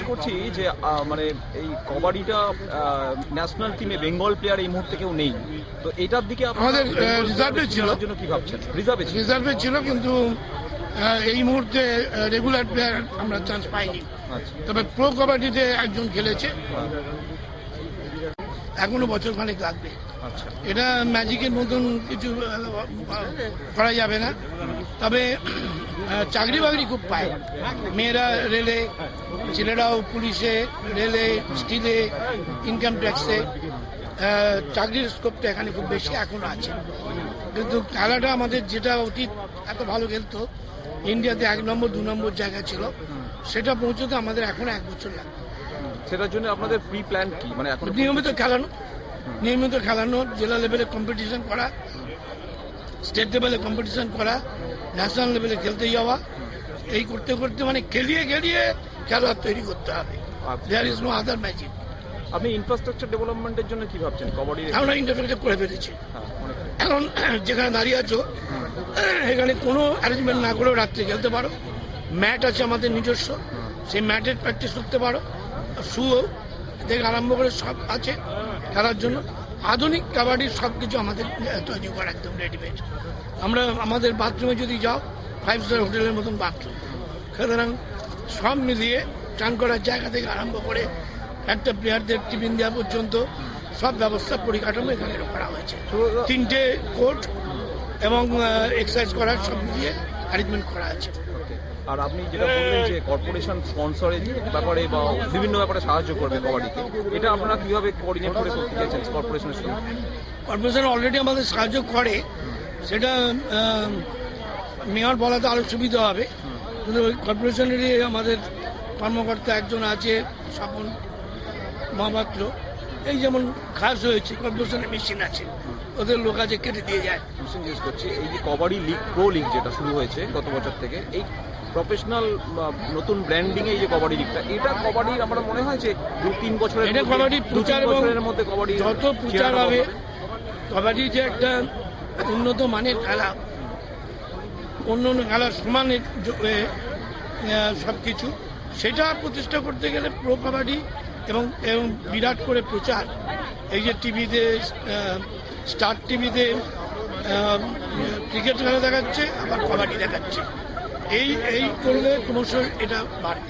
করছি যে মানে এই কবাডিটা ন্যাশনাল টিমে বেঙ্গল প্লেয়ার এই মুহূর্তে কেউ নেই, তো এটার দিকে আমাদের রিজার্ভে ছিল, জন্য কি ভাবছেন? রিজার্ভে ছিল, কিন্তু এই মুহূর্তে রেগুলার প্লেয়ার আমরা চান্স পাইনি। তবে প্রো কবাডিতে একজন খেলেছে, এখনো বছর খানেক লাগবে। এটা ম্যাজিকের মতন কিছু করা যাবে না, তবে চাকরি বাকরি খুব পায়। মেয়েরা রেলে, ছেলেরাও পুলিশে, রেলে, স্টিলে, ইনকাম ট্যাক্সে। চাকরির স্কোপটা এখানে খুব বেশি এখনো আছে, কিন্তু খেলাটা আমাদের যেটা অতীত এত ভালো খেলতো, ইন্ডিয়াতে 1 নম্বর 2 নম্বর জায়গা ছিল, সেটা পৌঁছতে আমাদের এখনো 1 বছর লাগবে। সেটার জন্য আপনাদের প্রি প্ল্যান কি? মানে এখন নিয়মিত খেলানো, জেলা লেভেলে কম্পিটিশন করা, স্টেট লেভেলে কম্পিটিশন করা, ন্যাশনাল লেভেলে খেলতে যাওয়া, এই করতে করতে মানে খেলিয়ে খেলোয়াড় তৈরি করতে হবে। There is no other magic. আপনি ইনফ্রাস্ট্রাকচার ডেভেলপমেন্টের জন্য কি ভাবছেন? কবাডি আমরা ইনফ্রাস্ট্রাকচার করে ফেলেছি। এখন যেখানে দাঁড়িয়ে আছো এখানে কোনো অ্যারেঞ্জমেন্ট না করেও রাত্রে খেলতে পারো। ম্যাট আছে আমাদের নিজস্ব, সেই ম্যাটের প্র্যাকটিস করতে পারো। শু থেকে আরম্ভ করে সব আছে খেলার জন্য। আধুনিক কাবাডির সবকিছু আমাদের তৈরি করা একদম রেডিমেড। আমরা আমাদের বাথরুমে যদি যাও 5 স্টার হোটেলের মতন বাথরুম, সুতরাং সব মিলিয়ে চান করার জায়গা থেকে আরম্ভ করে একটা প্লেয়ারদের টিফিন দেওয়া পর্যন্ত সব ব্যবস্থা পরিকাঠামো এখানে করা হয়েছে। 3টে কোর্ট এবং এক্সারসাইজ করার সব মিলিয়ে অ্যারেঞ্জমেন্ট করা আছে। আর আপনি যেটা বললেন যে কর্পোরেশন স্পন্সরের ব্যাপারে বা বিভিন্ন ব্যাপারে সাহায্য করবে কবাডিকে, এটা আপনারা কিভাবে কোঅর্ডিনেট করে করতে চাইছেন কর্পোরেশনের সঙ্গে? কর্পোরেশন অলরেডি আমাদের সাহায্য করে, সেটা মেয়র বলাতে আরো সুবিধা হবে, কিন্তু ওই কর্পোরেশনেরই আমাদের কর্মকর্তা একজন আছে, স্বপন মহাপাত্র। এই যেমন খাস হয়েছে, কর্পোরেশনের মেশিন আছে, ওদের লোক আছে, কেটে দিয়ে যায়। জিজ্ঞেস করছি, এই যে কবাডি লিগ, প্রো লিগ যেটা শুরু হয়েছে গত বছর থেকে, এই প্রফেশনাল নতুন ব্র্যান্ডিং এই যে কবাডি লিগটা, এটা কবাডির আমার মনে হয় যে 2-3 বছরের মধ্যে কবাডি যত প্রচার হবে, কবাডি যে একটা উন্নত মানের খেলা, অন্য খেলার সমানের সবকিছু, সেটা প্রতিষ্ঠা করতে গেলে প্রো কাবাডি এবং বিরাট করে প্রচার, এই যে টিভিতে, স্টার টিভিতে ক্রিকেট খেলা দেখাচ্ছে, আবার কবাডি দেখাচ্ছে, এই করলে ক্রমশ এটা বাড়বে।